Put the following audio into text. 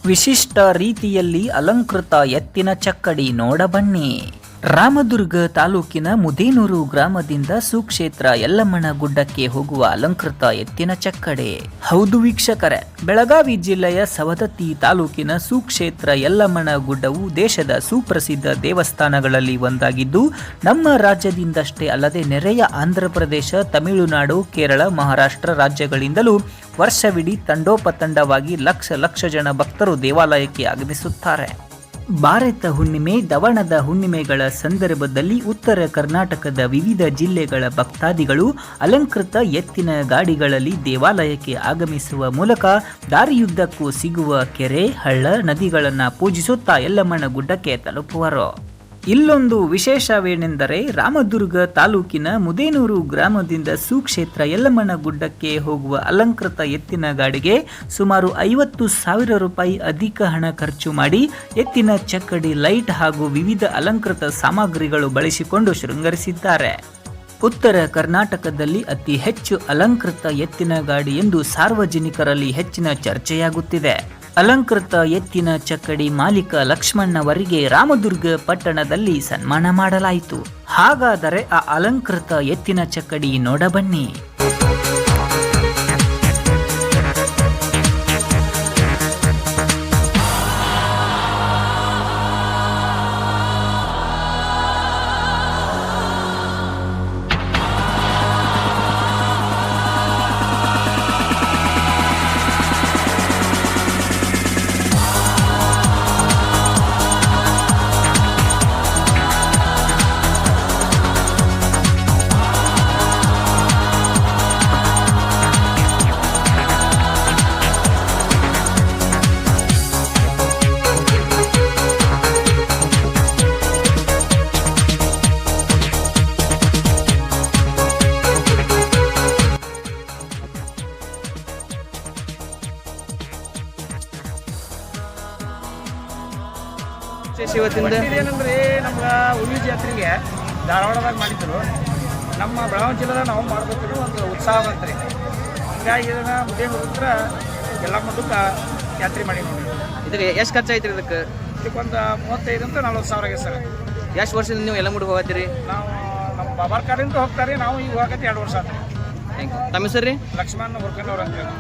ವಿಶಿಷ್ಟ ರೀತಿಯಲ್ಲಿ ಅಲಂಕೃತ ಎತ್ತಿನ ಚಕ್ಕಡಿ ನೋಡಬನ್ನಿ. ರಾಮದುರ್ಗ ತಾಲೂಕಿನ ಮುದೇನೂರು ಗ್ರಾಮದಿಂದ ಸುಕ್ಷೇತ್ರ ಯಲ್ಲಮ್ಮನ ಗುಡ್ಡಕ್ಕೆ ಹೋಗುವ ಅಲಂಕೃತ ಎತ್ತಿನ ಚಕ್ಕಡೆ. ಹೌದು ವೀಕ್ಷಕರೇ, ಬೆಳಗಾವಿ ಜಿಲ್ಲೆಯ ಸವದತ್ತಿ ತಾಲೂಕಿನ ಸುಕ್ಷೇತ್ರ ಯಲ್ಲಮ್ಮನ ಗುಡ್ಡವು ದೇಶದ ಸುಪ್ರಸಿದ್ಧ ದೇವಸ್ಥಾನಗಳಲ್ಲಿ ಒಂದಾಗಿದ್ದು, ನಮ್ಮ ರಾಜ್ಯದಿಂದಷ್ಟೇ ಅಲ್ಲದೆ ನೆರೆಯ ಆಂಧ್ರ ಪ್ರದೇಶ, ತಮಿಳುನಾಡು, ಕೇರಳ, ಮಹಾರಾಷ್ಟ್ರ ರಾಜ್ಯಗಳಿಂದಲೂ ವರ್ಷವಿಡೀ ತಂಡೋಪತಂಡವಾಗಿ ಲಕ್ಷ ಜನ ಭಕ್ತರು ದೇವಾಲಯಕ್ಕೆ ಆಗಮಿಸುತ್ತಾರೆ. ಭಾರತ ಹುಣ್ಣಿಮೆ, ದವಣದ ಹುಣ್ಣಿಮೆಗಳ ಸಂದರ್ಭದಲ್ಲಿ ಉತ್ತರ ಕರ್ನಾಟಕದ ವಿವಿಧ ಜಿಲ್ಲೆಗಳ ಭಕ್ತಾದಿಗಳು ಅಲಂಕೃತ ಎತ್ತಿನ ಗಾಡಿಗಳಲ್ಲಿ ದೇವಾಲಯಕ್ಕೆ ಆಗಮಿಸುವ ಮೂಲಕ ದಾರಿಯುದ್ದಕ್ಕೂ ಸಿಗುವ ಕೆರೆ, ಹಳ್ಳ, ನದಿಗಳನ್ನು ಪೂಜಿಸುತ್ತಾ ಯಲ್ಲಮ್ಮನ ಗುಡ್ಡಕ್ಕೆ ತಲುಪುವರು. ಇಲ್ಲೊಂದು ವಿಶೇಷವೇನೆಂದರೆ, ರಾಮದುರ್ಗ ತಾಲೂಕಿನ ಮುದೇನೂರು ಗ್ರಾಮದಿಂದ ಸುಕ್ಷೇತ್ರ ಯಲ್ಲಮ್ಮನ ಗುಡ್ಡಕ್ಕೆ ಹೋಗುವ ಅಲಂಕೃತ ಎತ್ತಿನ ಗಾಡಿಗೆ ಸುಮಾರು 50,000 ರೂಪಾಯಿ ಅಧಿಕ ಹಣ ಖರ್ಚು ಮಾಡಿ ಎತ್ತಿನ ಚಕ್ಕಡಿ, ಲೈಟ್ ಹಾಗೂ ವಿವಿಧ ಅಲಂಕೃತ ಸಾಮಗ್ರಿಗಳು ಬಳಸಿಕೊಂಡು ಶೃಂಗರಿಸಿದ್ದಾರೆ. ಉತ್ತರ ಕರ್ನಾಟಕದಲ್ಲಿ ಅತಿ ಹೆಚ್ಚು ಅಲಂಕೃತ ಎತ್ತಿನ ಗಾಡಿ ಎಂದು ಸಾರ್ವಜನಿಕರಲ್ಲಿ ಹೆಚ್ಚಿನ ಚರ್ಚೆಯಾಗುತ್ತಿದೆ. ಅಲಂಕೃತ ಎತ್ತಿನ ಚಕ್ಕಡಿ ಮಾಲೀಕ ಲಕ್ಷ್ಮಣ್ಣವರಿಗೆ ರಾಮದುರ್ಗ ಪಟ್ಟಣದಲ್ಲಿ ಸನ್ಮಾನ ಮಾಡಲಾಯಿತು. ಹಾಗಾದರೆ ಆ ಅಲಂಕೃತ ಎತ್ತಿನ ಚಕ್ಕಡಿ ನೋಡಬನ್ನಿ. ಇವತ್ತಿಂದ ಏನಂದ್ರೆ ನಮ್ಗೆ ಹುಲಿ ಜಾತ್ರೆಗೆ ಧಾರವಾಡದಾಗ ಮಾಡಿದ್ರು. ನಮ್ಮ ಬೆಳಗಾವಿ ಜಿಲ್ಲೆದಾಗ ನಾವು ಮಾಡ್ಬೇಕು ಒಂದು ಉತ್ಸಾಹ ಬಂತ್ರಿ. ಹೀಗಾಗಿ ಇದನ್ನ ಮುದ್ದೆ ಹೋಗಿದ್ರೆ ಎಲ್ಲ ಮುಂದಕ್ಕೆ ಜಾತ್ರೆ ಮಾಡಿ ನೋಡಿ. ಇದಕ್ಕೆ ಎಷ್ಟು ಖರ್ಚಾಯ್ತು? ಇದಕ್ಕೊಂದು 35 ಅಂತ 40,000 ಆಗಿದೆ ಸರ್. ಎಷ್ಟು ವರ್ಷದಿಂದ ನೀವು ಎಲ್ಲ ಮುಡ್ಗೆ ಹೋಗತ್ತೀರಿ? ನಾವು ನಮ್ಮ ಬಾಬಾರ್ ಕಾರಿಂದ ಹೋಗ್ತಾರೆ. ನಾವು ಈಗ ಹೋಗತ್ತೆ 2 ವರ್ಷ ಆಯ್ತು. Thank you. ತಮ್ಮ ಹೆಸರು ರೀ? ಲಕ್ಷ್ಮಣ್ ಹುರ್ಕಣ್ಣವ್ರು ಅಂತೇಳಿ.